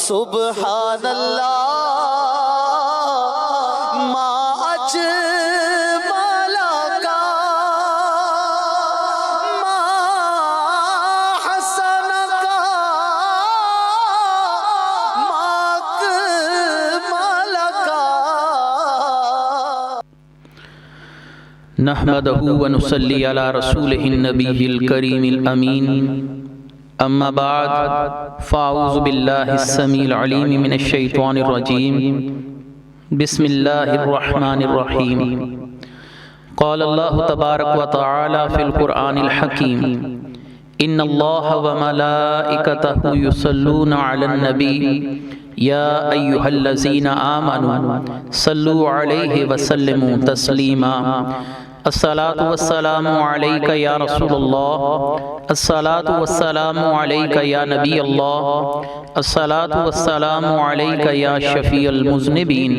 سبحان اللہ ما اجمل کا ما حسن کا ما اکمل کا نحمده ونصلي على رسوله النبي الكريم الأمين اما بعد فاعوذ بالله السميع العليم من الشيطان الرجيم بسم الله الرحمن الرحيم قال الله تبارك وتعالى في القرآن الحكيم ان الله وملائكته يصلون على النبي يا أيها الذين آمنوا صلوا عليه وسلموا تسليما الصلاة والسلام عليك يا رسول الله الصلاة والسلام عليك يا نبي الله الصلاة والسلام عليك يا شفيع المذنبين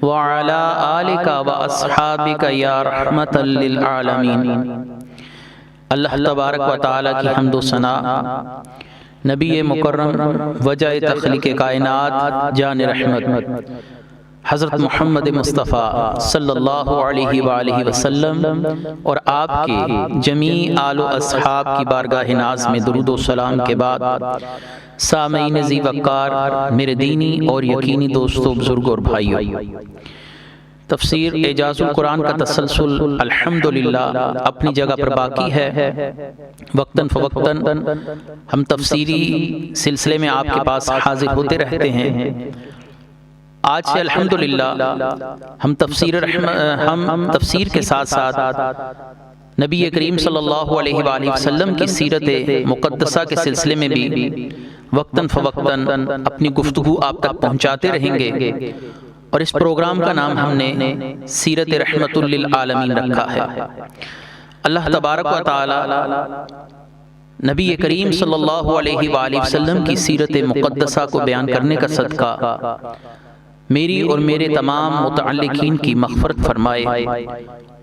وعلى آلك وأصحابك يا رحمة للعالمين۔ اللہ تبارک و تعالیٰ کی حمد و ثنا، نبی مکرم وجہ تخلیق کائنات جان رحمت حضرت محمد مصطفیٰ صلی اللہ علیہ وآلہ وسلم اور آپ کے جمیع آل و اصحاب کی بارگاہ ناز میں درود و سلام کے بعد، سامعین ذی وقار میرے دینی اور یقینی دوستوں، بزرگوں اور بھائیوں، تفسیر اعجاز القرآن کا تسلسل الحمدللہ اپنی جگہ پر باقی ہے۔ وقتاً فوقتاً ہم تفسیری سلسلے میں آپ کے پاس حاضر ہوتے رہتے ہیں۔ آج سے الحمدللہ ہم تفسیر کے ساتھ ساتھ نبی کریم صلی اللہ علیہ وآلہ وسلم کی سیرت مقدسہ کے سلسلے میں بھی وقتاً فوقتاً اپنی گفتگو آپ تک پہنچاتے رہیں گے، اور اس پروگرام کا نام ہم نے سیرت رحمت للعالمین رکھا ہے۔ اللہ تبارک و تعالی نبی کریم صلی اللہ علیہ وآلہ وسلم کی سیرت مقدسہ کو بیان کرنے کا صدقہ میری اور میرے تمام متعلقین کی مغفرت فرمائے،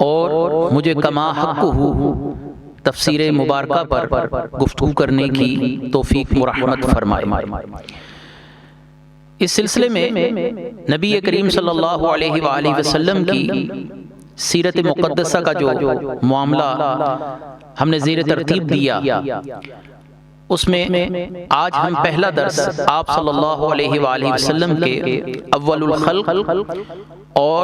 اور مجھے کما حق ہو تفسیر مبارکہ پر گفتگو کرنے کی توفیق مرحمت فرمائے۔ اس سلسلے میں نبی کریم صلی اللہ علیہ وآلہ وسلم کی سیرت مقدسہ کا جو معاملہ ہم نے زیر ترتیب دیا، اس میں آج ہم پہلا درس آپ صلی اللہ علیہ وآلہ وسلم کے اول الخلق اور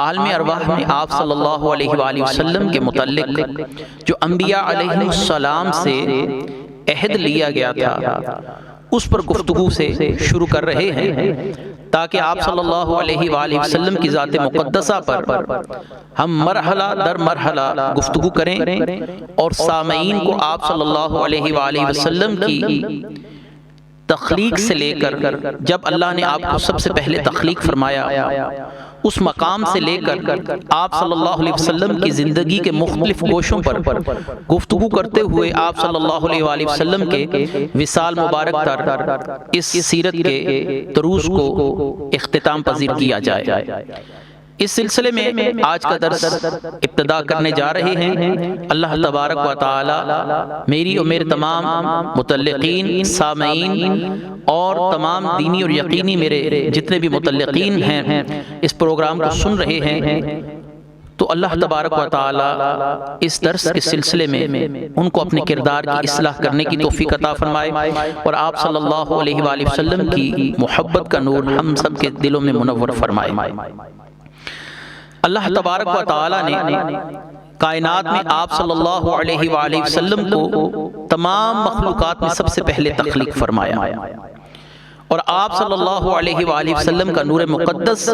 عالم ارواح میں آپ صلی اللہ علیہ وآلہ وسلم کے متعلق جو انبیاء علیہ السلام سے عہد لیا گیا تھا، اس پر گفتگو سے شروع کر رہے ہیں، تاکہ آپ صلی اللہ علیہ وآلہ وسلم کی ذات مقدسہ پر ہم مرحلہ در مرحلہ گفتگو کریں، اور سامعین کو آپ صلی اللہ علیہ وآلہ وسلم کی تخلیق سے لے کر جب اللہ نے آپ کو سب سے پہلے تخلیق فرمایا، اس مقام سے لے کر آپ صلی اللہ علیہ وسلم کی زندگی کے مختلف گوشوں پر گفتگو کرتے ہوئے آپ صلی اللہ علیہ وآلہ وسلم کے وصال مبارک تر اس سیرت کے دروس کو اختتام پذیر کیا جائے۔ اس سلسلے میں آج کا درس ابتدا کرنے جا رہے ہیں۔ اللہ تبارک و تعالی میری اور میرے تمام متعلقین، سامعین اور تمام دینی اور یقینی میرے جتنے بھی متعلقین ہیں اس پروگرام کو سن رہے ہیں، تو اللہ تبارک و تعالی اس درس کے سلسلے میں ان کو اپنے کردار کی اصلاح کرنے کی توفیق عطا فرمائے، اور آپ صلی اللہ علیہ وآلہ وسلم کی محبت کا نور ہم سب کے دلوں میں منور فرمائے۔ اللہ تبارک و تعالی نے کائنات میں آپ صلی اللہ علیہ وآلہ وسلم کو تمام مخلوقات میں سب سے پہلے تخلیق فرمایا، اور آپ صلی اللہ علیہ وآلہ وسلم کا نور مقدس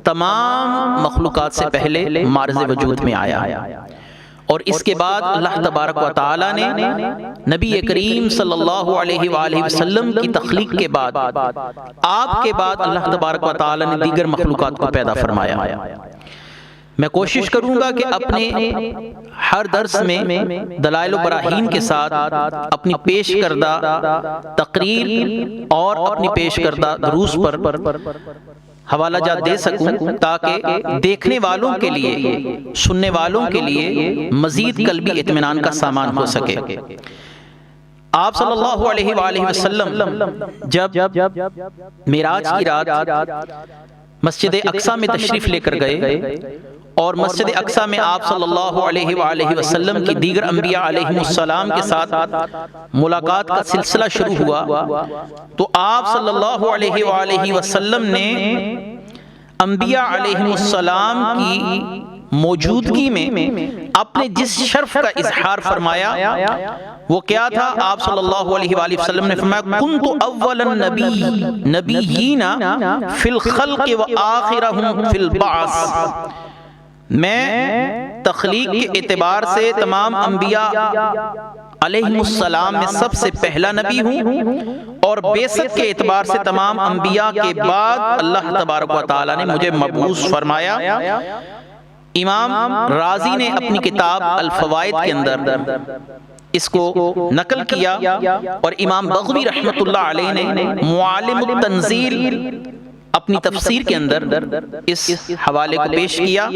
تمام مخلوقات سے پہلے معرض وجود میں آیا، اور اس کے بعد اللہ تبارک و تعالی نے نبی کریم صلی اللہ علیہ وآلہ وسلم کی تخلیق کے بعد آپ کے بعد اللہ تبارک و تعالی نے دیگر مخلوقات کو پیدا فرمایا۔ میں کوشش کروں گا کہ اپنے ہر درس میں دلائل و براہین کے ساتھ اپنی پیش کردہ تقریر اور اپنی پیش کردہ دروس پر حوالہ جات دے سکوں، تاکہ دیکھنے والوں کے لیے، سننے والوں کے لیے مزید قلبی اطمینان کا سامان ہو سکے۔ آپ صلی اللہ علیہ وآلہ وسلم جب معراج کی رات مسجد اقصی میں تشریف لے کر گئے اور مسجد اقصی میں آپ صلی اللہ علیہ وآلہ وسلم کی دیگر انبیاء علیہ السلام کے ساتھ ملاقات کا سلسلہ شروع ہوا تو آپ صلی اللہ علیہ وآلہ وسلم نے انبیاء علیہ السلام کی موجودگی میں اپنے جس شرف کا اظہار فرمایا وہ کیا تھا؟ آپ صلی اللہ علیہ وآلہ وسلم نے فرمایا کنت اول النبیین فی الخلق وآخرہم فی البعث، میں تخلیق کے اعتبار سے تمام انبیاء علیہ السلام میں سب سے پہلا نبی ہوں اور بعثت کے اعتبار سے تمام انبیاء کے بعد اللہ تبارک و تعالی نے مجھے مبعوث فرمایا۔ امام رازی نے اپنی کتاب الفوائد کے اندر اس کو نقل کیا اور امام بغوی رحمۃ اللہ علیہ نے معالم التنزیل اپنی تفسیر کے اندر اس حوالے کو پیش کیا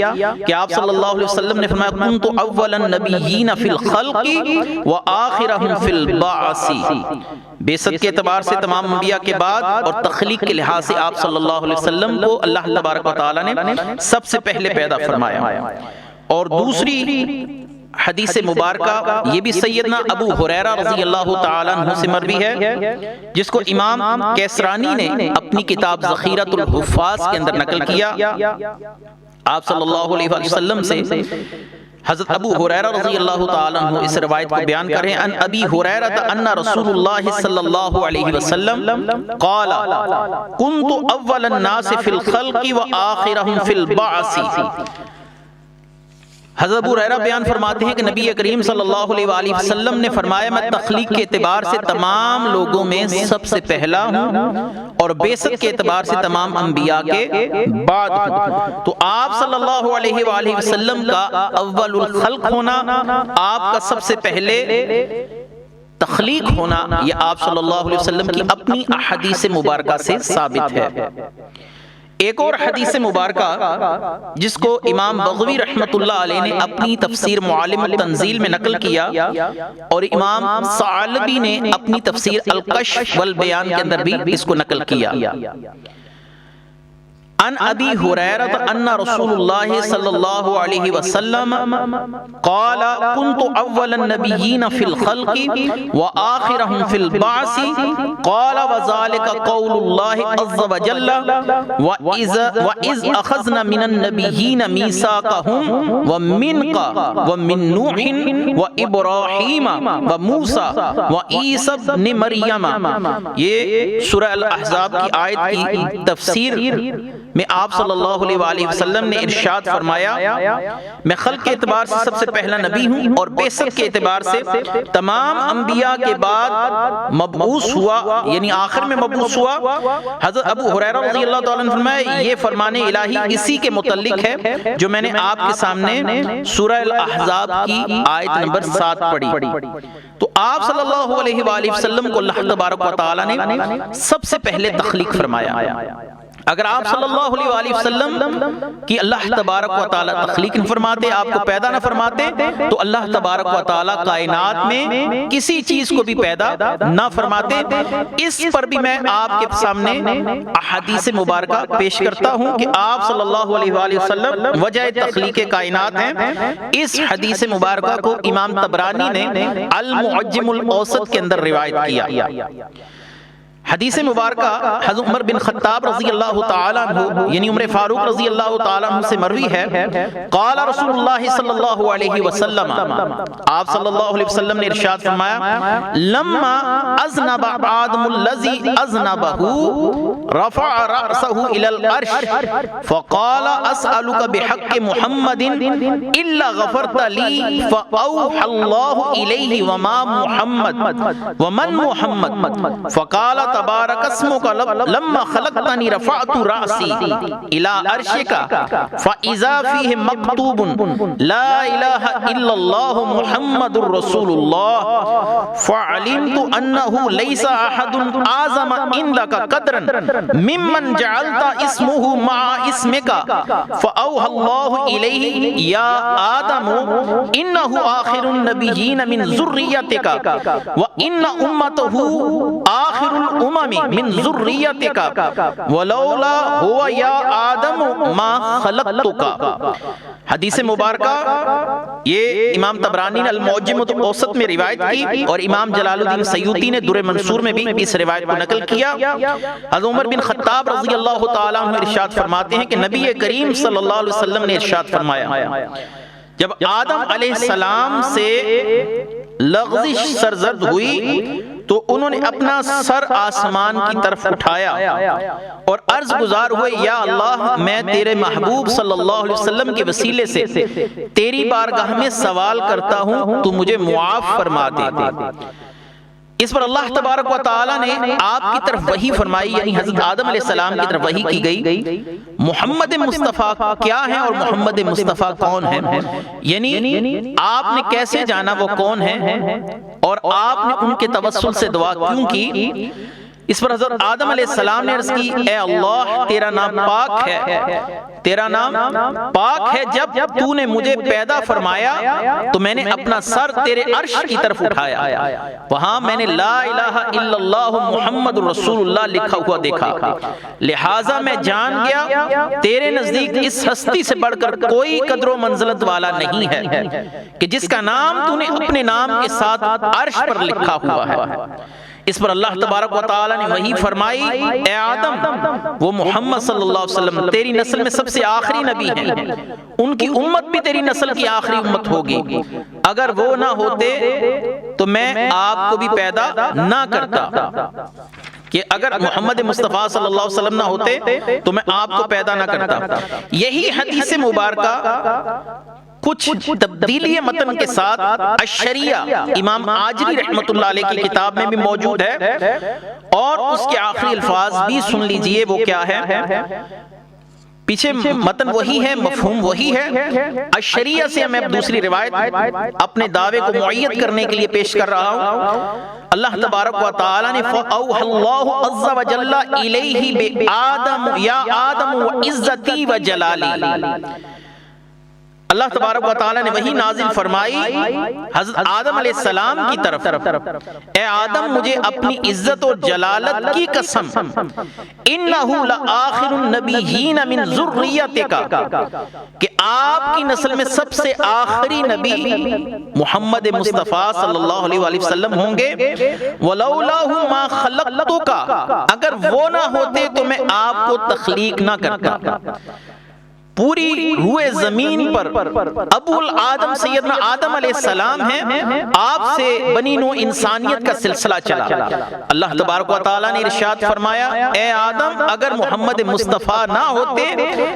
کہ آپ صلی اللہ علیہ وسلم نے فرمایا کنت اول النبیین فی الخلق وآخرہم فی البعث، بعثت کے اعتبار سے تمام انبیاء کے بعد اور تخلیق کے لحاظ سے آپ صلی اللہ علیہ وسلم کو اللہ تبارک و تعالی نے سب سے پہلے پیدا فرمایا۔ اور دوسری حدیث مبارکہ یہ بھی سیدنا ابو ہریرہ رضی اللہ تعالیٰ عنہ سے مروی ہے جس کو امام کیسرانی نے اپنی کتاب ذخیرۃ الحفاظ کے اندر نقل کیا۔ آپ صلی اللہ علیہ وسلم سے حضرت ابو ہریرہ رضی اللہ تعالیٰ عنہ اس روایت کو بیان کریں ان ابی ہریرہ ان رسول اللہ صلی اللہ علیہ وسلم قال کنت اول الناس فی الخلق وآخرہم فی البعث۔ حضرت ابو ہریرہ بیان فرماتے ہیں کہ نبی کریم صلی اللہ علیہ وآلہ وسلم نے فرمایا میں تخلیق کے اعتبار سے تمام لوگوں میں سب سے پہلا ہوں اور بعثت کے اعتبار سے تمام انبیاء کے بعد ہوں۔ تو آپ صلی اللہ علیہ وآلہ وسلم کا اول الخلق ہونا، آپ کا سب سے پہلے تخلیق ہونا، یہ آپ صلی اللہ علیہ وسلم کی اپنی احادیث مبارکہ سے ثابت ہے۔ ایک اور حدیث مبارکہ جس کو امام بغوی رحمۃ اللہ علیہ نے اپنی تفسیر معالم التنزیل میں نقل کیا اور امام ثعلبی نے اپنی تفسیر الکشف والبیان کے اندر بھی اس کو نقل کیا۔ ان ابی ہریرہ ان رسول اللہ صلی اللہ علیہ وسلم قال کنت اول النبیین فی الخلق وآخرہم فی البعث قال وذلك قول اللہ عز وجل وَإِذْ أَخَذْنَا مِنَ النَّبِيِّينَ مِيثَاقَهُمْ وَمِنْكَ وَمِن نُوحٍ وَإِبْرَاہِيمَ وَمُوسَى وَعِيسَى ابْنِ مَرْيَمَ۔ یہ سورہ الاحزاب کی آیت کی تفسیر میں آپ صلی اللہ علیہ وآلہ وسلم نے ارشاد فرمایا میں خلق کے اعتبار سے سب سے پہلا نبی ہوں اور بعثت کے اعتبار سے تمام انبیاء کے بعد مبعوث ہوا، یعنی آخر میں مبعوث ہوا۔ حضرت ابو ہریرہ رضی اللہ تعالیٰ عنہ فرمایا یہ فرمان الہی اسی کے متعلق ہے جو میں نے آپ کے سامنے سورہ الاحزاب کی آیت نمبر 7 پڑھی۔ تو آپ صلی اللہ علیہ وآلہ وسلم کو اللہ تبارک و تعالیٰ نے سب سے پہلے تخلیق فرمایا۔ اگر آپ صلی اللہ علیہ وآلہ وسلم کی اللہ تبارک و تعالیٰ تخلیق نہ فرماتے، آپ کو پیدا نہ فرماتے، تو اللہ تبارک و تعالیٰ کائنات میں کسی چیز کو بھی پیدا نہ فرماتے۔ اس پر بھی میں آپ کے سامنے احادیث مبارکہ پیش کرتا ہوں کہ آپ صلی اللہ علیہ وآلہ وسلم وجہ تخلیق کائنات ہیں۔ اس حدیث مبارکہ کو امام طبرانی نے المعجم الاوسط کے اندر روایت کیا۔ حدیث مبارکہ حضرت عمر بن خطاب رضی اللہ تعالیٰ عنہ یعنی عمر فاروق رضی اللہ تعالیٰ عنہ سے مروی ہے قال رسول اللہ صلی اللہ علیہ وسلم، آپ صلی اللہ علیہ وسلم نے ارشاد فرمایا لما اذنب آدم الذی اذنبہ رفع رأسہ الی العرش فقال اسألک بحق محمد الا غفرت لی فأوحى اللہ الیہ وما محمد ومن محمد فقالت تبارک اسمک لما خلقتنی رفعت رأسی الی عرشک فاذا فیہ مکتوب لا الہ الا اللہ محمد رسول اللہ فعلمت انہ لیس احد اعظم عندک قدرا ممن جعلت اسمہ مع اسمک فاوحى اللہ الیہ یا آدم انہ آخر النبیین من ذریتک وان امتہ آخر الامم من ذریتک ولولا ہوا یا آدم ما خلقتک۔ حدیث مبارکہ یہ امام طبرانی نے المعجم الاوسط میں روایت کی اور امام جلال الدین سیوطی نے در منصور میں بھی اس روایت کو نقل کیا۔ حضرت عمر بن خطاب رضی اللہ تعالیٰ عنہ ارشاد فرماتے ہیں کہ نبی کریم صلی اللہ علیہ وسلم نے ارشاد فرمایا جب آدم علیہ السلام سے لغزش سرزد ہوئی تو انہوں نے اپنا سر آسمان کی طرف اٹھایا اور عرض گزار ہوئے یا اللہ میں تیرے محبوب صلی اللہ علیہ وسلم کے وسیلے سے تیری بارگاہ میں سوال کرتا ہوں تو مجھے معاف فرما دے۔ اس پر اللہ تبارک و تعالیٰ نے آپ کی طرف وحی فرمائی، یعنی حضرت آدم علیہ السلام کی طرف وحی کی گئی محمد مصطفیٰ کیا ہے اور محمد مصطفیٰ کون ہے، یعنی آپ نے کیسے جانا وہ کون ہے اور آپ نے ان کے توسل سے دعا کیوں کی۔ اس پر حضرت آدم علیہ السلام نے عرض کی اے اللہ تیرا نام پاک ہے، تیرا نام پاک ہے، جب تو نے مجھے پیدا فرمایا تو میں نے اپنا سر تیرے عرش کی طرف اٹھایا، وہاں میں نے لا الہ الا اللہ محمد رسول اللہ لکھا ہوا دیکھا، لہٰذا میں جان گیا تیرے نزدیک اس ہستی سے بڑھ کر کوئی قدر و منزلت والا نہیں ہے کہ جس کا نام تو نے اپنے نام کے ساتھ عرش پر لکھا ہوا ہے۔ اس پر اللہ تبارک و تعالیٰ نے وحی فرمائی اے آدم وہ محمد صلی اللہ علیہ وسلم تیری نسل میں سب سے آخری نبی ہیں، ان کی امت بھی تیری نسل کی آخری امت ہوگی، اگر وہ نہ ہوتے تو میں آپ کو بھی پیدا نہ کرتا، کہ اگر محمد مصطفیٰ صلی اللہ علیہ وسلم نہ ہوتے تو میں آپ کو پیدا نہ کرتا۔ یہی حدیث مبارکہ کچھ تبدیلی متن کے ساتھ الشریعہ امام آجری رحمت اللہ علیہ کی کتاب میں بھی موجود ہے، اور اس کے آخری الفاظ بھی سن لیجئے وہ کیا ہے۔ پیچھے متن وہی ہے، مفہوم وہی ہے۔ الشریعہ سے میں دوسری روایت اپنے دعوے کو معید کرنے کے لیے پیش کر رہا ہوں۔ اللہ تبارک و تعالی نے فَأَوْحَى اللَّهُ عَزَّ وَجَلَّ إِلَيْهِ بِآدَمُ يَا آدَمُ وَعِزَّتِي وَجَلَالِي، اللہ تبارک و تعالیٰ نے وہی نازل فرمائی حضرت آدم علیہ السلام کی طرف اے آدم مجھے اپنی عزت اور جلالت کی قسم انہو لآخر النبیین من ذریتک کہ آپ کی نسل میں سب سے آخری نبی محمد مصطفیٰ صلی اللہ علیہ وآلہ وسلم ہوں گے، وَلَوْلَاهُ مَا خَلَقْتُكَ اگر وہ نہ ہوتے تو میں آپ کو تخلیق نہ کرتا۔ پوری روئے زمین پر ابو الآدم سیدنا آدم علیہ السلام ہیں، آپ سے بنی نوع انسانیت کا سلسلہ چلا۔ اللہ تبارک و تعالیٰ نے ارشاد فرمایا اے آدم اگر محمد مصطفیٰ نہ ہوتے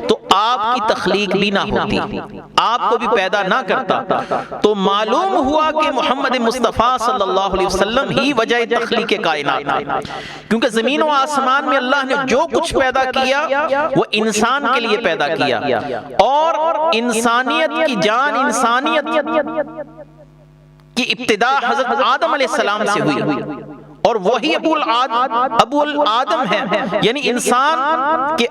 تو آپ کی تخلیق بھی نہ ہوتی، آپ کو بھی پیدا نہ کرتا۔ تو معلوم ہوا کہ محمد مصطفیٰ صلی اللہ علیہ وسلم ہی وجہ تخلیق کائنات ہے، کیونکہ زمین و آسمان میں اللہ نے جو کچھ پیدا کیا وہ انسان کے لیے پیدا کیا، اور انسانیت کی جان انسانیت کی ابتدا حضرت آدم علیہ السلام سے ہوئی، اور وہی ابو الآدم ہے، یعنی انسان کے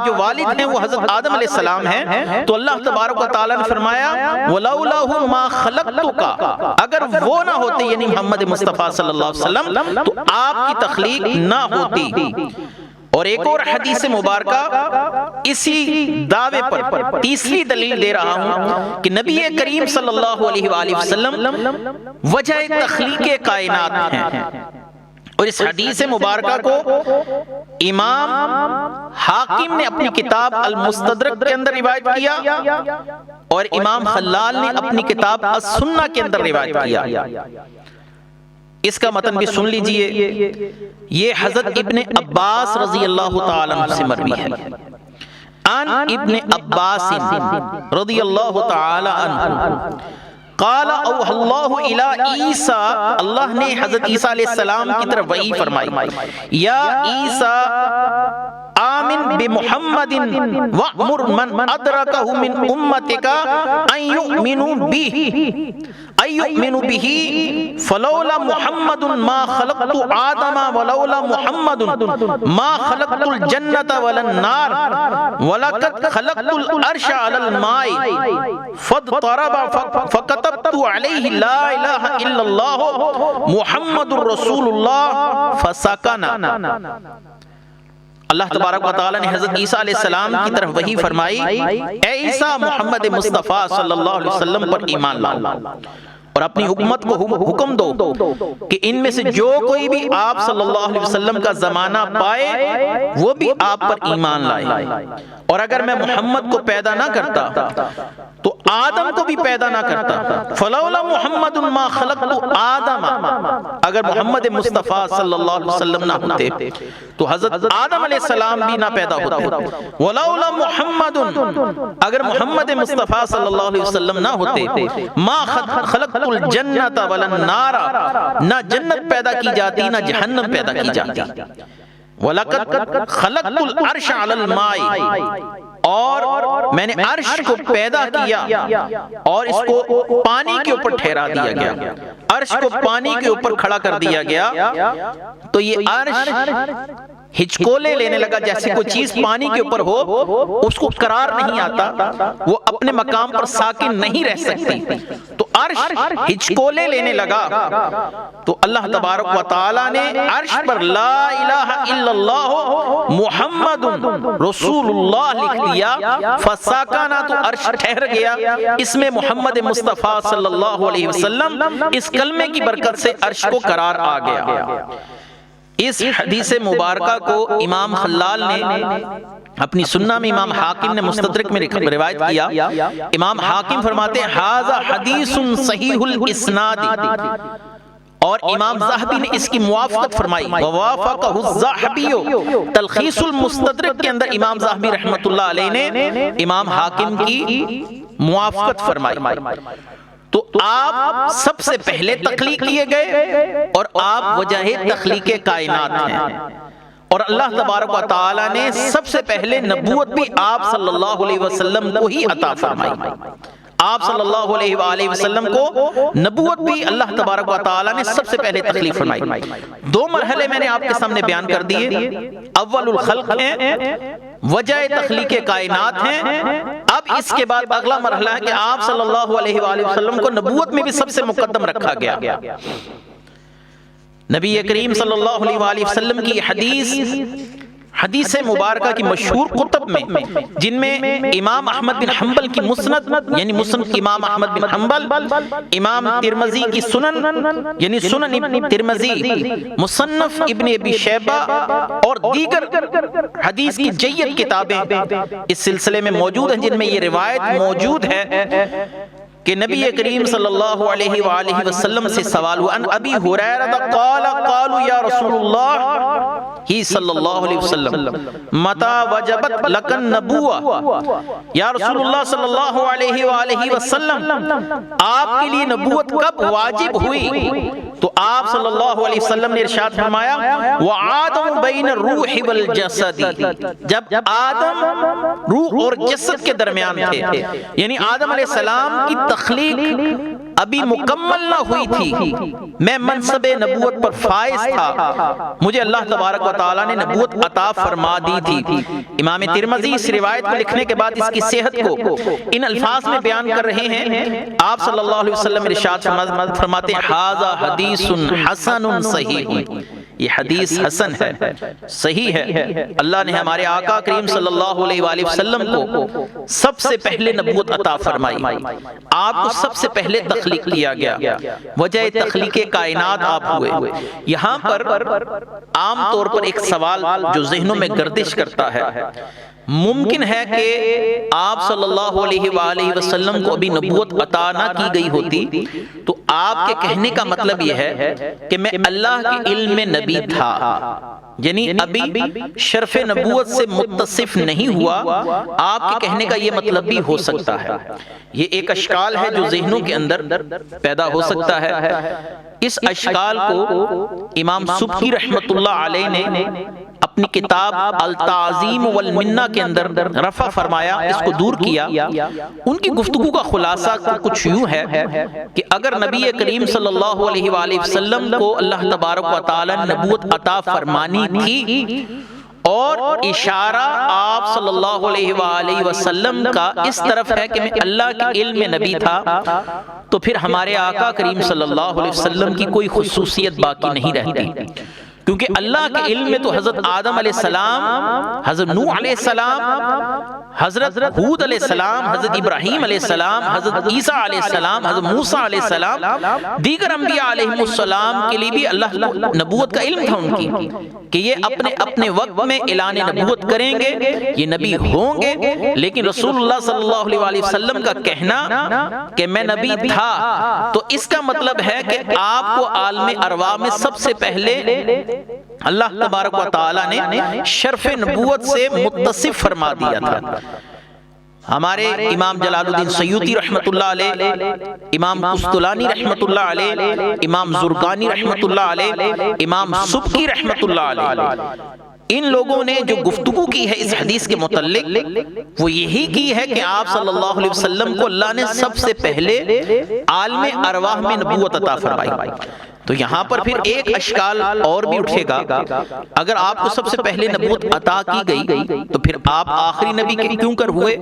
جو والد ہیں وہ حضرت آدم علیہ السلام ہیں۔ تو اللہ تبارک و تعالیٰ نے فرمایا وَلَوْلَاهُ مَا خَلَقْتُكَ اگر وہ نہ ہوتے یعنی محمد مصطفیٰ صلی اللہ علیہ وسلم تو آپ کی تخلیق نہ ہوتی۔ اور ایک اور حدیث مبارکہ اسی دعوے پر تیسری دلیل دے رہا ہوں کہ نبی کریم صلی اللہ علیہ وآلہ وسلم وجہ تخلیق کائنات ہیں، اور اس حدیث مبارکہ کو امام حاکم نے اپنی کتاب المستدرک کے اندر روایت کیا، اور امام خلال نے اپنی کتاب السنہ کے اندر روایت کیا۔ اس کا متن بھی سن لیجئے، یہ حضرت ابن عباس رضی اللہ تعالیٰ عنہ سے مروی ہے۔ ان ابن عباس رضی اللہ تعالیٰ عنہ قال اوحى اللہ الی عیسیٰ، اللہ نے حضرت عیسیٰ علیہ السلام کی طرف وحی فرمائی، یا عیسیٰ آمن بمحمد وأمر من أدركه من أمتك أن يؤمنوا به فلولا محمد ما خلقت آدم ولولا محمد ما خلقت الجنة ولا النار ولقد خلقت العرش على الماء فاضطرب فكتبت عليه لا إله إلا الله محمد رسول الله فسكن۔ اللہ تبارک و تعالی نے حضرت عیسیٰ علیہ السلام کی طرف وحی فرمائی، اے عیسیٰ محمد مصطفیٰ صلی اللہ علیہ وسلم پر ایمان لاؤ اور اپنی حکومت کو حکم دو کہ ان میں سے جو کوئی بھی آپ صلی اللہ علیہ وسلم کا زمانہ پائے وہ بھی آپ پر ایمان لائے، اور اگر میں محمد کو پیدا نہ کرتا تو آدم کو بھی پیدا نہ کرتا، فلولا محمد ما خلقت آدم، اگر محمد مصطفیٰ صلی اللہ علیہ وسلم نہ ہوتے تو حضرت آدم علیہ السلام بھی نہ پیدا ہوتے، ولولا محمد، اگر محمد مصطفیٰ صلی اللہ علیہ وسلم نہ ہوتے، ما خلقت الجنت ولا النار، نہ جنت پیدا کی جاتی نہ جہنم پیدا کی جاتی، وَلَقَدْ خَلَقْتُ الْعَرْشَ عَلَى الْمَاءِ، اور میں نے عرش کو پیدا کیا اور اس کو پانی کے اوپر ٹھہرا دیا گیا، عرش کو پانی کے اوپر کھڑا کر دیا گیا، تو یہ عرش ہچکولے لینے لگا، جیسے کوئی چیز پانی کے اوپر ہو اس کو قرار نہیں آتا، وہ اپنے مقام پر ساکن نہیں رہ سکتی، تو عرش ہچکولے لینے لگا، تو اللہ تبارک و تعالی نے عرش پر لا الہ الا اللہ محمد رسول اللہ لکھ دیا، فساکنا، تو عرش ٹھہر گیا، اس میں محمد مصطفیٰ صلی اللہ علیہ وسلم اس کلمے کی برکت سے عرش کو قرار آ گیا۔ اس حدیث مبارکہ کو امام خلال نے اپنی سنہ میں، امام حاکم نے مستدرک میں روایت کیا، امام حاکم فرماتے ہیں ھذا حدیث صحیح الاسناد، اور امام ذہبی نے اس کی موافقت فرمائی، ووافقہ الذہبی، تلخیص المستدرک کے اندر امام ذہبی رحمۃ اللہ علیہ نے امام حاکم کی موافقت فرمائی۔ تو آپ سب سے پہلے تخلیق کیے گئے اور آپ وجہ تخلیق کائنات ہیں، اور اللہ تبارک و تعالی نے سب سے پہلے نبوت بھی آپ صلی اللہ علیہ وسلم کو ہی عطا فرمائی، آپ صلی اللہ علیہ وآلہ وسلم کو نبوت بھی اللہ تبارک و تعالی نے سب سے پہلے تخلیق فرمائی۔ دو مرحلے میں نے آپ کے سامنے بیان کر دیے، اول الخلق ہیں، وجہ تخلیق کائنات ہیں، اب اس کے بعد اگلا مرحلہ ہے کہ آپ صلی اللہ علیہ وآلہ وسلم کو نبوت میں بھی سب سے مقدم رکھا گیا۔ نبی کریم صلی اللہ علیہ وآلہ وسلم کی حدیث مبارکہ کی مشہور کتب میں، جن میں امام احمد بن حنبل کی مسند یعنی مسند امام احمد بن حنبل، امام ترمذی کی سنن یعنی سنن ابن ترمذی، مصنف ابن ابی شیبہ اور دیگر حدیث کی جید کتابیں اس سلسلے میں موجود ہیں، جن میں یہ روایت موجود ہے کہ نبی کریم صلی اللہ علیہ وآلہ وسلم سے سوال ہوا، ان ابی ہریرہ قال قالوا یا رسول اللہ ہی صلی اللہ علیہ وسلم متى وجبت لک النبوہ، یا رسول اللہ صلی اللہ علیہ وآلہ وسلم آپ کے لیے نبوت کب واجب ہوئی؟ تو آپ صلی اللہ علیہ وسلم نے ارشاد فرمایا، وآدم بین الروح والجسد، جب آدم روح اور جسد کے درمیان تھے، یعنی آدم علیہ السلام کی تخلیق ابھی مکمل نہ ہوئی تھی، میں منصب نبوت پر فائز تھا، مجھے اللہ تبارک و تعالی نے نبوت عطا فرما دی تھی۔ امام ترمذی اس روایت کو لکھنے کے بعد اس کی صحت کو ان الفاظ میں بیان کر رہے ہیں، آپ صلی اللہ علیہ وسلم ارشاد فرماتے ہیں، ھذا حدیث حسن صحیح، یہ حدیث حسن ہے، صحیح ہے۔ اللہ نے ہمارے آقا کریم صلی اللہ علیہ وآلہ وسلم کو سب سے پہلے نبوت عطا فرمائی، آپ کو سب سے پہلے تخلیق کیا گیا، وجہ تخلیق کائنات آپ ہوئے۔ یہاں پر عام طور پر ایک سوال جو ذہنوں میں گردش کرتا ہے، ممکن ہے کہ آپ صلی اللہ علیہ وآلہ وسلم کو ابھی نبوت عطا نہ کی گئی ہوتی تو آپ کے کہنے کا مطلب یہ ہے کہ میں اللہ کے علم میں نبی تھا، یعنی ابھی شرف نبوت سے متصف نہیں ہوا، آپ کے کہنے کا یہ مطلب بھی ہو سکتا ہے۔ یہ ایک اشکال ہے جو ذہنوں کے اندر پیدا ہو سکتا ہے۔ اس اشکال کو امام سبکی رحمت اللہ علیہ نے اپنی کتاب التعظیم والمنہ کے اندر رفع فرمایا، اس کو دور کیا۔ ان کی گفتگو کا خلاصہ کچھ یوں ہے کہ اگر نبی کریم صلی اللہ علیہ وآلہ وسلم کو اللہ تبارک و تعالی نے نبوت عطا فرمانی تھی اور اشارہ آپ صلی اللہ علیہ وآلہ وسلم کا اس طرف ہے کہ میں اللہ کے علم میں نبی تھا، تو پھر ہمارے آقا کریم صلی اللہ علیہ وسلم کی کوئی خصوصیت باقی نہیں رہتی، کیونکہ اللہ کے علم میں تو حضرت آدم علیہ السلام، حضرت نوح علیہ السلام، حضرت ہود علیہ السلام، حضرت ابراہیم علیہ السلام، حضرت عیسیٰ علیہ السلام، حضرت موسیٰ علیہ السلام، دیگر انبیاء علیہ السلام کے لیے بھی اللہ کو نبوت کا علم تھا ان کی کہ یہ اپنے اپنے وقت میں اعلان نبوت کریں گے، یہ نبی ہوں گے۔ لیکن رسول اللہ صلی اللہ علیہ وآلہ وسلم کا کہنا کہ میں نبی تھا، تو اس کا مطلب ہے کہ آپ کو عالم ارواح میں سب سے پہلے اللہ تبارک و تعالی نے شرف نبوت سے متصف فرما دیا تھا۔ ہمارے امام جلال الدین سیوطی رحمت اللہ علیہ، امام قسطلانی رحمت اللہ علیہ، امام زرقانی رحمت اللہ علیہ، امام سبکی رحمت اللہ علیہ، ان لوگوں نے جو گفتگو کی ہے اس حدیث کے متعلق وہ یہی کی ہے کہ آپ صلی اللہ علیہ وسلم کو اللہ نے سب سے پہلے عالم ارواح میں نبوت عطا فرمائی۔ تو یہاں پر پھر ایک اشکال اور بھی اٹھے گا، اگر آپ کو سب سے پہلے نبوت عطا کی گئی تو پھر آپ آخری نبی کیوں کر ہوئے؟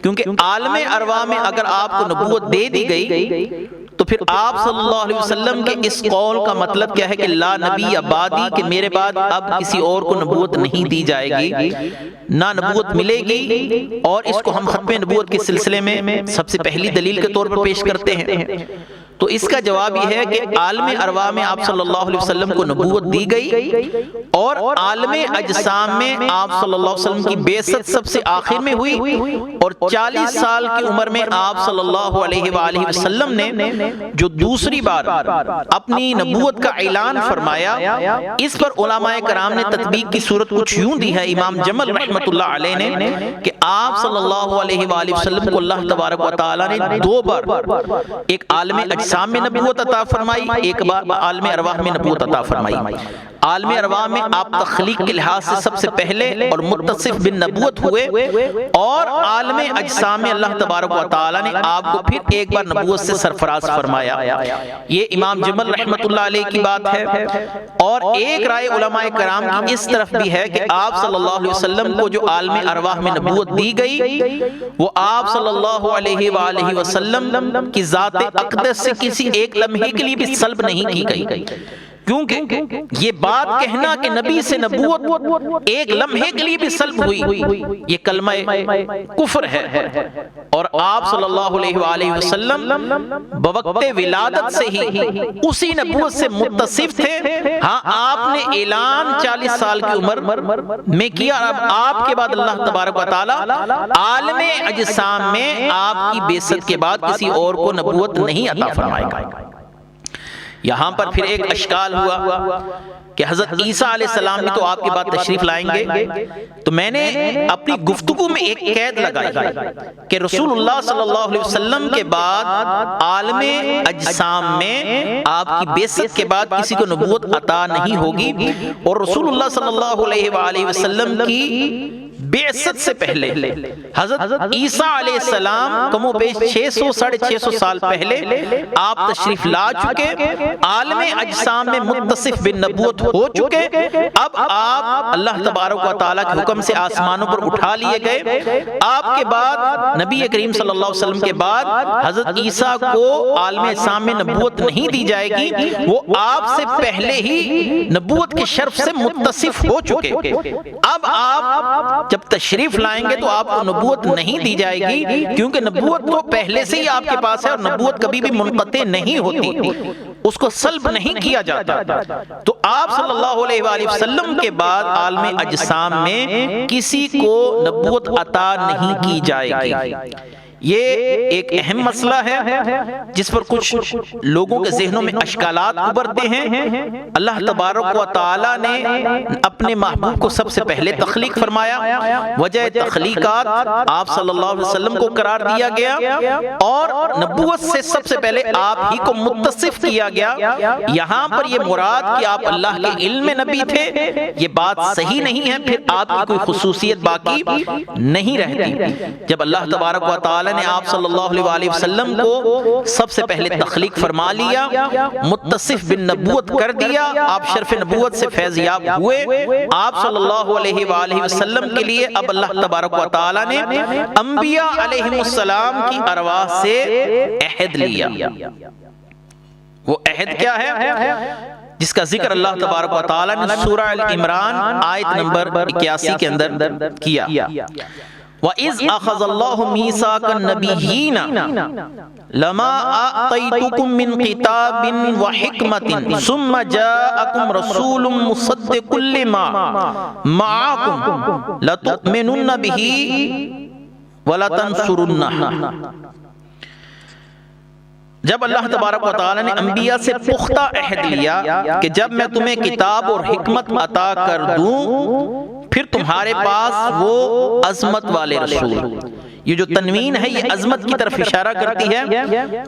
کیونکہ عالم ارواح میں اگر آپ کو نبوت دے دی گئی تو پھر آپ صلی اللہ علیہ وسلم کے اس قول کا مطلب کیا ہے کہ لا نبی بعدی، کہ میرے بعد اب کسی اور کو نبوت نہیں دی جائے گی، نہ نبوت ملے گی، اور اس کو ہم ختم نبوت کے سلسلے میں سب سے پہلی دلیل کے طور پر پیش کرتے ہیں۔ تو اس کا جواب یہ ہے کہ عالم ارواح میں آپ صلی اللہ علیہ وسلم کو نبوت دی گئی، اور عالم اجسام میں آپ صلی اللہ علیہ وسلم کی بعثت سب سے آخر میں ہوئی، اور 40 سال کی عمر میں آپ صلی اللہ علیہ وآلہ وسلم نے جو دوسری بار اپنی نبوت کا اعلان فرمایا، اس پر علماء کرام نے تطبیق کی صورت کچھ یوں دی ہے۔ امام جمل رحمت اللہ علیہ نے کہ آپ صلی اللہ علیہ وآلہ وسلم کو اللہ تبارک و تعالی نے 2 بار، ایک عالم اجسام میں نبوت عطا فرمائی، ایک بار عالم ارواح میں نبوت عطا فرمائی۔ عالم ارواح میں آپ تخلیق کے لحاظ سے سب سے پہلے اور متصف بن نبوت ہوئے، اور عالم اجسام میں اللہ تبارک و تعالی نے آپ کو پھر ایک بار نبوت سے سرفراز فرمایا۔ یہ امام جمل رحمت اللہ علیہ کی بات ہے، اور ایک رائے علماء کرام کی اس طرف بھی ہے کہ آپ صلی اللہ علیہ وسلم کو جو عالم ارواح میں نبوت دی گئی وہ آپ صلی اللہ علیہ وآلہ وسلم کی ذات اقدس سے کسی ایک لمحے کے لیے بھی سلب نہیں کی گئی، کیونکہ یہ بات کہنا کہ نبی سے نبوت ایک لمحے کے لیے بھی سلب ہوئی یہ کلمہ کفر ہے، اور آپ صلی اللہ علیہ وآلہ وسلم بوقت ولادت سے ہی اسی نبوت سے متصف تھے۔ ہاں آپ نے اعلان 40 سال کی عمر میں کیا، اب آپ کے بعد اللہ تبارک و تعالی عالم اجسام میں آپ کی بعثت کے بعد کسی اور کو نبوت نہیں عطا فرمائے گا۔ یہاں پر پھر ایک اشکال ہوا کہ حضرت عیسیٰ علیہ السلام بھی تو آپ کے بعد تشریف لائیں گے، تو میں نے اپنی گفتگو میں ایک قید لگائی کہ رسول اللہ صلی اللہ علیہ وسلم کے بعد عالم اجسام میں آپ کی بعثت کے بعد کسی کو نبوت عطا نہیں ہوگی، اور رسول اللہ صلی اللہ علیہ وآلہ وسلم کی بعثت سے پہلے حضرت عیسیٰ علیہ السلام کم و بیش 600-650 سال پہلے آپ تشریف لا چکے، عالم اجسام میں متصف بن نبوت ہو چکے، اب آپ اللہ تبارک و تعالیٰ کے حکم سے آسمانوں پر اٹھا لیے گئے۔ آپ کے بعد نبی کریم صلی اللہ علیہ وسلم کے بعد حضرت عیسیٰ کو عالم اجسام میں نبوت نہیں دی جائے گی، وہ آپ سے پہلے ہی نبوت کے شرف سے متصف ہو چکے، اب آپ جب تشریف لائیں گے تو آپ کو نبوت نہیں دی جائے گی، کیونکہ نبوت تو پہلے سے ہی آپ کے پاس ہے، اور نبوت کبھی بھی منقطع نہیں ہوتی، اس کو سلب نہیں کیا جاتا۔ تو آپ صلی اللہ علیہ وآلہ وسلم کے بعد عالم اجسام میں کسی کو نبوت عطا نہیں کی جائے گی۔ یہ ایک اہم مسئلہ ہے جس پر کچھ لوگوں کے ذہنوں میں اشکالات ابھرتے ہیں۔ اللہ تبارک و تعالی نے اپنے محبوب کو سب سے پہلے تخلیق فرمایا، وجہ تخلیقات آپ صلی اللہ علیہ وسلم کو قرار دیا گیا، اور نبوت سے سب سے پہلے آپ ہی کو متصف کیا گیا۔ یہاں پر یہ مراد کہ آپ اللہ کے علم میں نبی تھے، یہ بات صحیح نہیں ہے، پھر آپ کی کوئی خصوصیت باقی نہیں رہتی۔ جب اللہ تبارک و تعالی نے آپ صلی اللہ علیہ وسلم کو سب سے پہلے تخلیق فرما لیا، متصف بن نبوت کر دیا، آپ شرف نبوت سے فیض یاب ہوئے، آپ صلی اللہ علیہ وآلہ وسلم کے لیے اب اللہ تبارک و تعالی نے انبیاء علیہم السلام کی ارواح سے عہد لیا۔ وہ عہد کیا ہے جس کا ذکر اللہ تبارک و تعالی نے سورہ عمران آیت نمبر 81 کے اندر کیا۔ وَإِذْ أَخَذَ اللَّهُ مِيثَاقَ النَّبِيِّينَ لَمَا آتَيْتُكُم مِّن كِتَابٍ وَحِكْمَةٍ ثُمَّ جَاءَكُمْ رَسُولٌ مُصَدِّقٌ لِّمَا مَعَكُمْ لَتُؤْمِنُنَّ بِهِ وَلَتَنصُرُنَّهُ۔ جب اللہ تبارک و تعالی نے انبیاء سے پختہ عہد لیا کہ جب میں تمہیں کتاب اور حکمت عطا کر دوں پھر تمہارے پاس وہ عظمت والے رسول، یہ جو تنوین ہے یہ عظمت کی طرف اشارہ کرتی ہے۔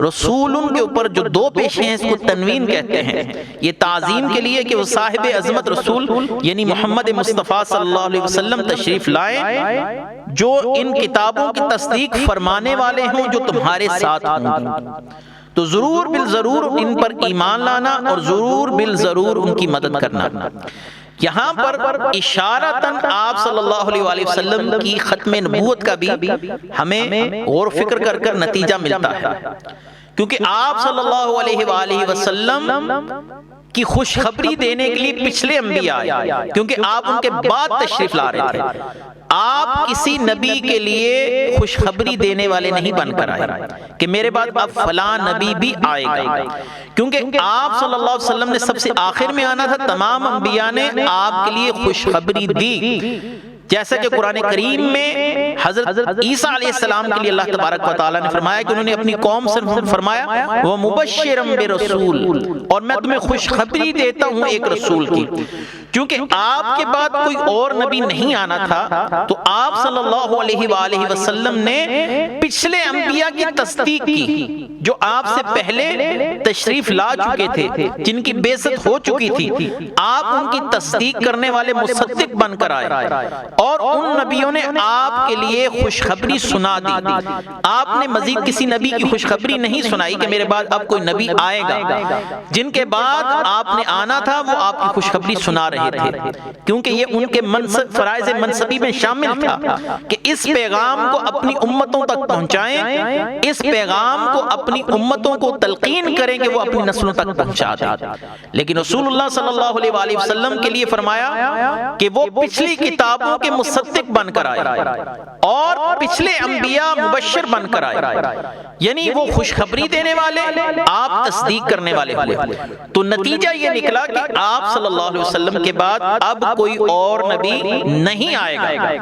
رسول کے اوپر جو دو پیشیں ہیں اس کو تنوین کہتے ہیں، یہ تعظیم کے لیے کہ وہ صاحب عظمت رسول یعنی محمد مصطفیٰ صلی اللہ علیہ وسلم تشریف لائیں جو ان کتابوں کی تصدیق فرمانے والے ہوں جو تمہارے ساتھ ہوں گے، تو ضرور بالضرور ان پر ایمان لانا اور ضرور بالضرور ان کی مدد کرنا۔ یہاں پر اشارتاً آپ صلی اللہ علیہ وسلم کی ختم نبوت کا بھی ہمیں غور و فکر کر کر نتیجہ ملتا ہے، کیونکہ آپ صلی اللہ علیہ وآلہ وسلم کی خوشخبری دینے کے لیے پچھلے انبیاء آئے، کیونکہ آپ ان کے بعد تشریف لا رہے تھے۔ آپ کسی نبی کے لیے خوشخبری دینے والے نہیں بن کر آئے کہ میرے بعد اب فلاں نبی بھی آئے گا، کیونکہ آپ صلی اللہ علیہ وسلم نے سب سے آخر میں آنا تھا۔ تمام انبیاء نے آپ کے لیے خوشخبری دی، جیسا کہ قرآن کریم میں حضرت عیسیٰ علیہ السلام کے لیے اللہ تبارک و تعالیٰ نے فرمایا کہ انہوں نے اپنی قوم سے فرمایا وَمُبَشِّرًا بِرَسُولٍ، اور میں تمہیں خوشخبری دیتا ہوں ایک رسول کی، کیونکہ آپ کے بعد کوئی اور نبی نہیں آنا تھا، تو آپ صلی اللہ علیہ وآلہ وسلم نے پچھلے انبیاء کی تصدیق کی جو آپ سے پہلے تشریف لا چکے تھے، جن کی بعثت ہو چکی تھی، آپ ان کی تصدیق کرنے والے مصدق بن کر آئے، اور ان نبیوں نے آپ کے لیے خوشخبری سنا دی۔ آپ نے مزید کسی نبی کی خوشخبری نہیں سنائی کہ میرے بعد اب کوئی نبی آئے گا، جن کے بعد آپ نے آنا تھا وہ آپ کی خوشخبری سنا رہے تھے، کیونکہ یہ ان کے فرائض منصبی میں شامل تھا کہ اس پیغام کو اپنی امتوں تک پہنچائیں، اس پیغام کو اپنی امتوں کو تلقین کریں کہ وہ اپنی نسلوں تک پہنچا دیں۔ لیکن رسول اللہ صلی اللہ علیہ وآلہ وسلم کے لیے فرمایا کہ وہ پچھلی کتابوں کے مصدق بن کر آئے اور پچھلے انبیاء مبشر بن کر آئے، یعنی وہ خوشخبری دینے والے، آپ تصدیق کرنے والے ہوئے۔ تو نتیجہ یہ نکلا کہ آپ صلی اللہ علیہ وسلم کے بعد اب کوئی اور نبی نہیں آئے گا۔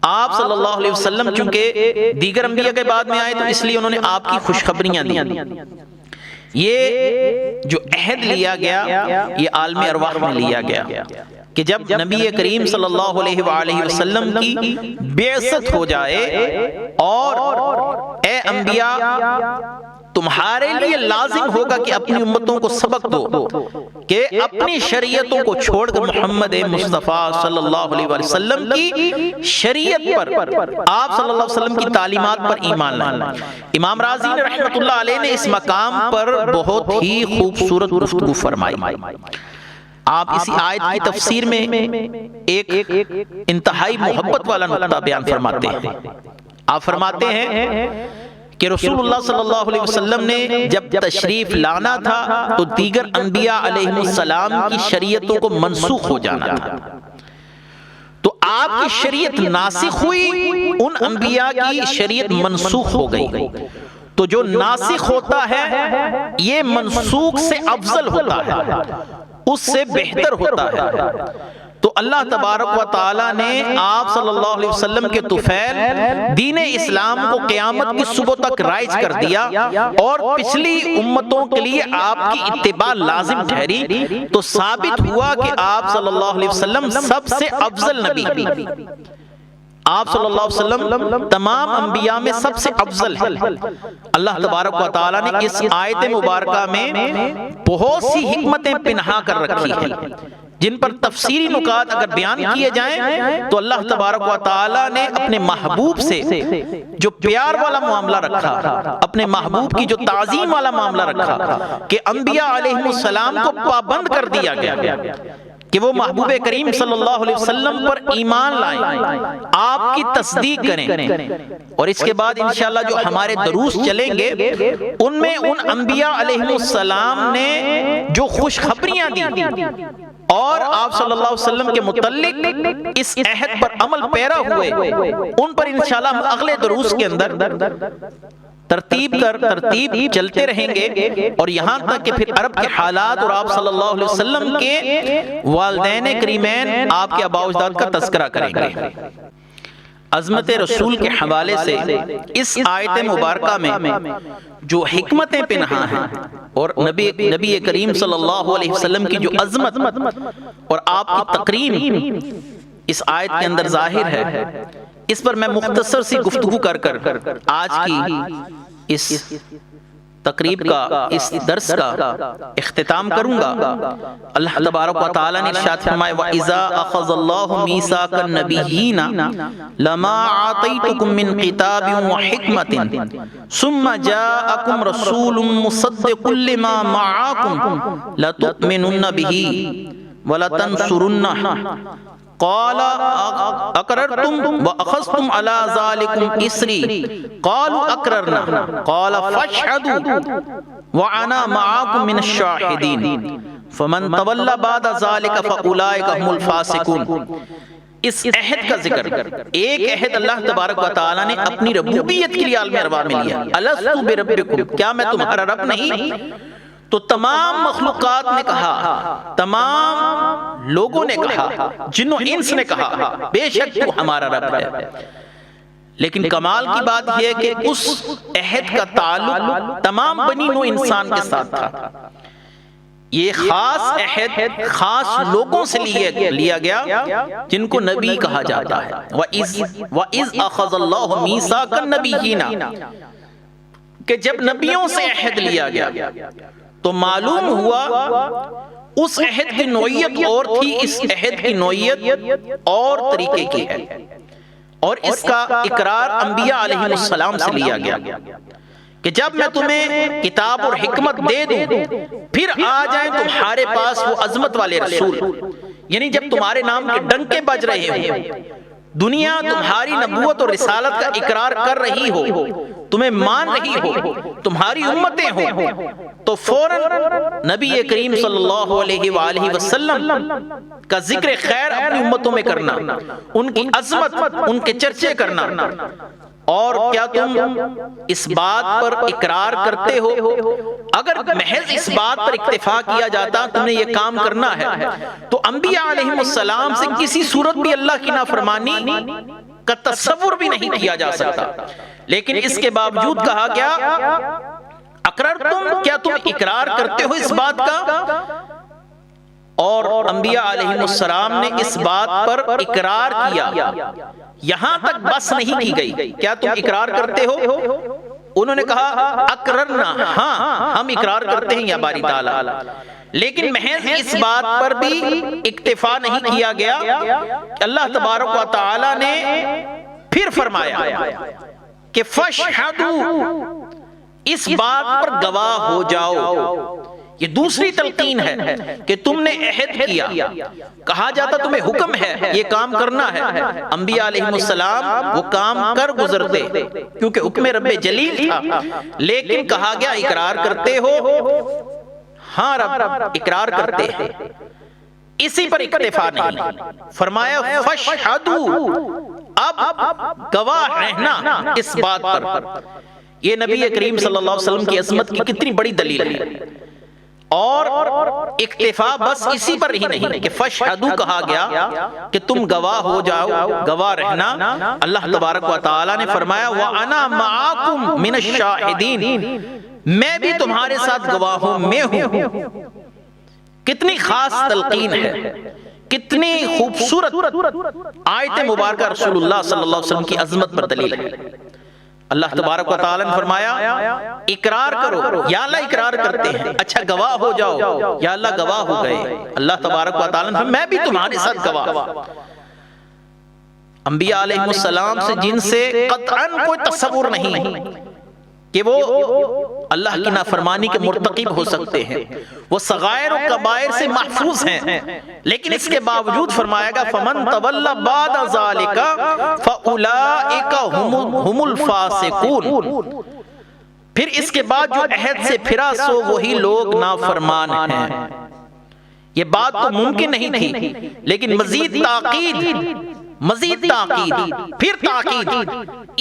آپ صلی اللہ علیہ وسلم چونکہ دیگر انبیاء کے بعد میں آئے تو اس لیے انہوں نے آپ کی خوشخبریاں دی۔ یہ جو عہد لیا گیا یہ عالم ارواح میں لیا گیا کہ جب نبی کریم صلی اللہ علیہ وآلہ وسلم کی بعثت ہو جائے اور اے انبیاء تمہارے لیے لازم ہوگا کہ اپنی امتوں کو سبق دو کہ اپنی شریعتوں کو چھوڑ کر محمد مصطفیٰ صلی اللہ علیہ وسلم کی شریعت پر، آپ صلی اللہ علیہ وسلم کی تعلیمات پر ایمان لائیں۔ امام رازی نے رحمت اللہ علیہ نے اس مقام پر بہت ہی خوبصورت گفتگو فرمائی۔ آپ اسی آیت کی تفسیر میں ایک انتہائی محبت والا نقطہ بیان فرماتے ہیں۔ آپ فرماتے ہیں کہ رسول اللہ صلی اللہ علیہ وسلم نے جب تشریف لانا تھا تو دیگر انبیاء علیہ السلام کی شریعتوں کو منسوخ ہو جانا تھا، تو آپ کی شریعت ناسخ ہوئی، ان انبیاء کی شریعت منسوخ ہو گئی۔ تو جو ناسخ ہوتا ہے یہ منسوخ سے افضل ہوتا ہے، اس سے بہتر ہوتا ہے۔ تو تو اللہ تبارک و تعالی نے آپ صلی اللہ علیہ وسلم کے طفیل دین اسلام کو قیامت کی صبح تک رائج کر دیا اور پچھلی امتوں کے لیے آپ کی اتباع لازم ٹھہری، تو ثابت ہوا کہ آپ صلی اللہ علیہ وسلم سب سے افضل نبی ہیں۔ آپ صلی اللہ علیہ وسلم تمام انبیاء میں سب سے افضل ہے۔ اللہ تبارک و تعالیٰ نے اس آیت مبارکہ میں بہت سی حکمتیں پنہا کر رکھی ہیں، جن پر تفسیری نکات اگر بیان کیے جائیں تو اللہ تبارک و تعالیٰ نے اپنے محبوب سے جو پیار والا معاملہ رکھا، اپنے محبوب کی جو تعظیم والا معاملہ رکھا کہ انبیاء علیہ السلام کو پابند کر دیا گیا کہ وہ محبوب کریم صلی اللہ علیہ وسلم پر ایمان لائیں، آپ کی تصدیق کریں، اور اس کے بعد انشاءاللہ جو ہمارے دروس چلیں گے ان میں ان انبیاء علیہ السلام نے جو خوشخبریاں دی اور آپ صلی اللہ علیہ وسلم کے متعلق اس عہد پر عمل پیرا ہوئے، ان پر انشاءاللہ ہم اگلے دروس کے اندر ترتیب چلتے رہیں گے، اور یہاں تک کہ پھر عرب کے حالات اور آپ صلی اللہ علیہ وسلم کے والدین کریمین آپ کے آباء و اجداد کا تذکرہ کریں گے۔ عظمت رسول کے حوالے سے اس آیت مبارکہ میں جو حکمتیں پنہا ہیں اور نبی کریم صلی اللہ علیہ وسلم کی جو عظمت اور آپ کی تکریم اس آیت کے اندر ظاہر ہے، اس پر میں مختصر سی گفتگو کر آج کی اس تقریب کا، اس درس کا اختتام کروں گا۔ اللہ تبارک و تعالیٰ نے ارشاد فرمایا وَإِذَا أَخَذَ اللَّهُ مِيثَاقَ النَّبِيِّينَ لَمَا آتَيْتُكُم مِّن كِتَابٍ وَحِكْمَةٍ ثُمَّ جَاءَكُمْ رَسُولٌ مُصَدِّقٌ لِّمَا مَعَكُمْ لَتُؤْمِنُنَّ بِهِ وَلَتَنصُرُنَّهُ قال اقررتم واخذتم على ذلكم اسري قالوا اقررنا قال فاشهدوا وانا معكم من الشاهدين فمن تولى بعد ذلك فاولئك هم الفاسقون۔ اس عہد کا ذکر، ایک عہد اللہ تبارک و تعالی نے اپنی ربوبیت کے لیے عالم ارواح میں لیا، الست بربکم، کیا میں تمہارا رب نہیں؟ تو تمام مخلوقات نے کہا، تمام لوگوں نے کہا، جن و انس نے کہا بے شک تو ہمارا رب ہے۔ لیکن کمال کی بات یہ ہے کہ اس عہد کا تعلق تمام بنی نوع انسان کے ساتھ تھا۔ یہ خاص عہد خاص لوگوں سے لیا گیا جن کو نبی کہا جاتا ہے۔ وَإِذْ أَخَذَ اللَّهُ مِيثَاقَ النَّبِيِّينَ، کہ جب نبیوں سے عہد لیا گیا تو معلوم ہوا اس عہد کی نوعیت اور تھی، اس عہد کی نوعیت اور طریقے کی ہے، اور اس کا اقرار انبیاء علیہ السلام سے لیا گیا کہ جب میں تمہیں کتاب اور حکمت دے دوں پھر آ جائیں تمہارے پاس وہ عظمت والے رسول، یعنی جب تمہارے نام کے ڈنکے بج رہے ہوں، دنیا تمہاری نبوت اور رسالت کا اقرار کر رہی ہو، تمہیں مان رہی ہو، تمہاری امتیں ہوں، تو فوراً نبی کریم صلی اللہ علیہ وآلہ وسلم کا ذکر خیر اپنی امتوں میں کرنا، ان کی عظمت، ان کے چرچے کرنا۔ اور کیا تم اس بات پر اقرار کرتے ہو؟ اگر محض اس بات پر اکتفا کیا جاتا تم نے یہ کام کرنا ہے تو انبیاء علیہ السلام سے کسی صورت بھی اللہ کی نافرمانی کا تصور بھی نہیں کیا جا سکتا، لیکن اس کے باوجود کہا گیا اقررتم، کیا تم اقرار کرتے ہو اس بات کا؟ اور انبیاء علیہ السلام نے اس بات پر اقرار کیا، یہاں تک بس نہیں کی گئی، کیا تم اقرار کرتے ہو؟ انہوں نے کہا اقررنا، ہاں ہم اقرار کرتے ہیں یا باری تعالیٰ، لیکن محض اس بات پر بھی اکتفا نہیں کیا گیا، اللہ تبارک و تعالیٰ نے پھر فرمایا کہ فَاشْهَدُوا، اس بات پر گواہ ہو جاؤ۔ یہ دوسری تلقین ہے کہ تم نے عہد کیا، کہا جاتا تمہیں حکم ہے یہ کام کرنا ہے، انبیاء علیہ السلام وہ کام کر گزرتے کیونکہ حکم رب جلیل تھا، لیکن کہا گیا اقرار کرتے ہو؟ ہاں رب اقرار کرتے ہیں، اسی پر اکتفا نہیں، فرمایا فَاشْهَدُوا، اب گواہ رہنا اس بات پر۔ یہ نبی کریم صلی اللہ علیہ وسلم کی عظمت کی کتنی بڑی دلیل ہے۔ اور اکتفا بس اسی پر ہی نہیں کہ فشہدو کہا گیا کہ تم گواہ ہو جاؤ، گواہ رہنا۔ اللہ تبارک و تعالی نے فرمایا وَأَنَا مَعَكُمْ مِنَ الشَّاهِدِينَ، میں بھی تمہارے ساتھ گواہ ہوں، میں ہوں۔ کتنی خاص تلقین ہے، کتنی خوبصورت آیت مبارکہ رسول اللہ صلی اللہ علیہ وسلم کی عظمت پر دلیل ہے۔ اللہ تبارک و تعالی نے فرمایا اقرار کرو، یا اللہ اقرار کرتے ہیں، اچھا گواہ ہو جاؤ، یا اللہ گواہ ہو گئے۔ اللہ تبارک و تعالی نے فرمایا میں بھی تمہارے ساتھ گواہ۔ انبیاء علیہ السلام سے جن سے قطعاً کوئی تصور نہیں کہ وہ اللہ کی نافرمانی کے مرتکب ہو سکتے ہیں، وہ صغائر و کبائر سے محفوظ ہیں، لیکن اس کے باوجود فرمایا گا فَمَن تَوَلَّ بَعْدَ ذَلِكَ فَأُولَئِكَ هُمُ الْفَاسِقُونَ، پھر اس کے بعد جو عہد سے پھرا سو وہی لوگ نافرمان ہیں۔ یہ بات تو ممکن نہیں تھی، لیکن مزید تاکید پھر تاکید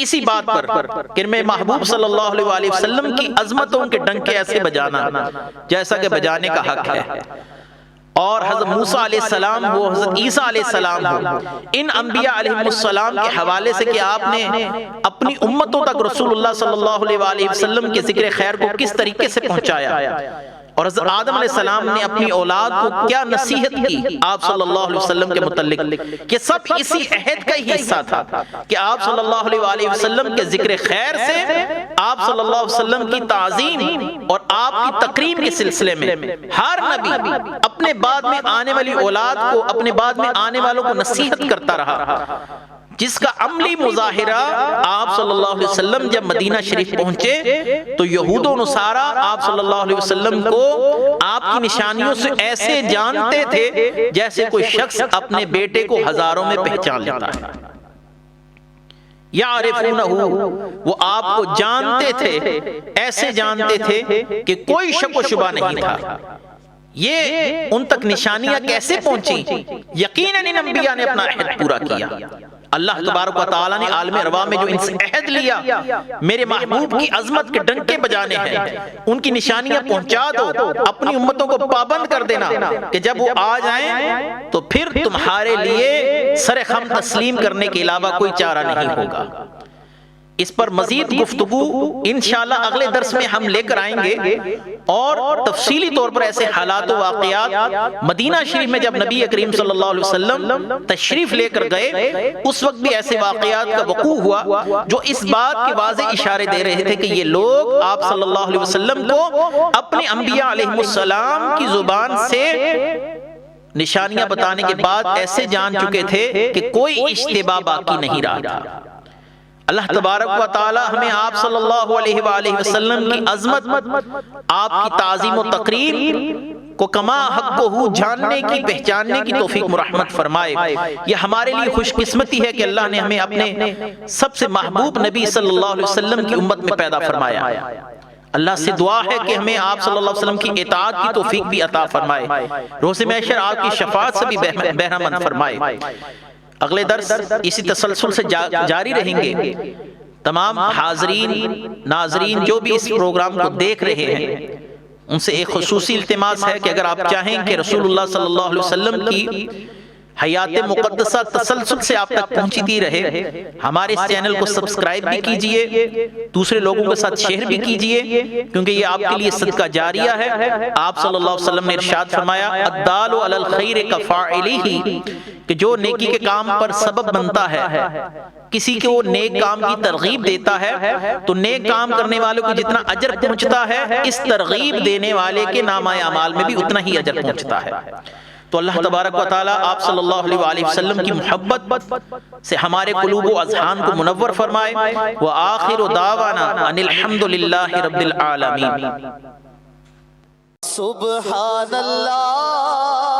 اسی بات پر کہ میں محبوب صلی اللہ علیہ وسلم کی عظمتوں کے ڈنکے ایسے بجانا جیسا کہ بجانے کا حق ہے۔ اور حضرت موسیٰ علیہ السلام ہو، حضرت عیسیٰ علیہ السلام ہو، ان انبیاء علیہ السلام کے حوالے سے کہ آپ نے اپنی امتوں تک رسول اللہ صلی اللہ علیہ وسلم کے ذکر خیر کو کس طریقے سے پہنچایا، اور حضرت آدم علیہ السلام نے اپنی اولاد کو کیا نصیحت کی آپ صلی اللہ علیہ وسلم کے متعلق، یہ سب اسی عہد کا ہی حصہ تھا کہ آپ صلی اللہ علیہ وسلم کے ذکر خیر سے آپ صلی اللہ علیہ وسلم کی تعظیم اور آپ کی تکریم کے سلسلے میں ہر نبی اپنے بعد میں آنے والی اولاد کو، اپنے بعد میں آنے والوں کو نصیحت کرتا رہا، جس کا عملی مظاہرہ آپ صلی اللہ علیہ وسلم جب مدینہ شریف پہنچے تو یہود و نصارہ آپ صلی اللہ علیہ وسلم کو آپ کی نشانیوں سے ایسے جانتے تھے جیسے کوئی شخص اپنے بیٹے کو ہزاروں میں پہچان لیتا ہے۔ یعرفونہ، وہ آپ کو جانتے تھے، ایسے جانتے تھے کہ کوئی شک و شبہ نہیں تھا۔ یہ ان تک نشانیاں کیسے پہنچی؟ یقیناً ان انبیاء نے اپنا عہد پورا کیا۔ اللہ تبارک و تعالیٰ نے عالم ارواح میں جو ان سے عہد لیا میرے محبوب کی عظمت کے ڈنکے بجانے ہیں، ان کی نشانیاں پہنچا دو، اپنی امتوں کو پابند کر دینا کہ جب وہ آ جائیں تو پھر تمہارے لیے سر خم تسلیم کرنے کے علاوہ کوئی چارہ نہیں ہوگا۔ اس پر مزید گفتگو انشاءاللہ اگلے درس میں ہم لے کر آئیں گے، اور تفصیلی طور پر ایسے حالات و واقعات مدینہ شریف میں جب نبی کریم صلی اللہ علیہ وسلم تشریف لے کر گئے اس وقت بھی ایسے واقعات کا وقوع ہوا جو اس بات کے واضح اشارے دے رہے تھے کہ یہ لوگ آپ صلی اللہ علیہ وسلم کو اپنے انبیاء علیہ السلام کی زبان سے نشانیاں بتانے کے بعد ایسے جان چکے تھے کہ کوئی اشتباہ باقی نہیں رہا تھا۔ اللہ تبارک و تعالی ہمیں آپ صلی اللہ علیہ وآلہ وسلم کی عظمت، آپ کی تعظیم و تقریر کو کما حق کو جاننے کی، پہچاننے کی توفیق مرحمت فرمائے۔ یہ ہمارے لیے خوش قسمتی ہے کہ اللہ نے ہمیں اپنے سب سے محبوب نبی صلی اللہ علیہ وسلم کی امت میں پیدا فرمایا۔ اللہ سے دعا ہے کہ ہمیں آپ صلی اللہ علیہ وسلم کی اطاعت کی توفیق بھی عطا فرمائے، روز محشر آپ کی شفاعت سے بھی بہرہ مند فرمائے۔ اگلے درس اسی تسلسل سے جاری رہیں گے۔ تمام حاضرین ناظرین جو بھی اس پروگرام کو دیکھ رہے ہیں ان سے ایک خصوصی التماس ہے کہ اگر آپ چاہیں کہ رسول اللہ صلی اللہ علیہ وسلم کی حیات مقدسہ تسلسل سے آپ تک پہنچتی رہے، ہمارے اس چینل کو سبسکرائب بھی کیجئے، دوسرے لوگوں کے ساتھ شیئر بھی کیجئے، کیونکہ یہ آپ کے لیے صدقہ جاریہ ہے۔ آپ صلی اللہ علیہ وسلم نے ارشاد فرمایا الدال علی الخیر کفاعلہ، کہ جو نیکی کے کام پر سبب بنتا ہے، کسی کو وہ نیک کام کی ترغیب دیتا ہے تو نیک کام کرنے والوں کو جتنا اجر پہنچتا ہے اس ترغیب دینے والے کے نامہ اعمال میں بھی اتنا ہی اجر پہنچتا ہے۔ تو اللہ تبارک و تعالی آپ صلی اللہ علیہ وآلہ وسلم کی محبت سے ہمارے قلوب و اذہان کو منور فرمائے۔ وآخر دعوانا ان الحمد للہ رب العالمین۔ سبحان اللہ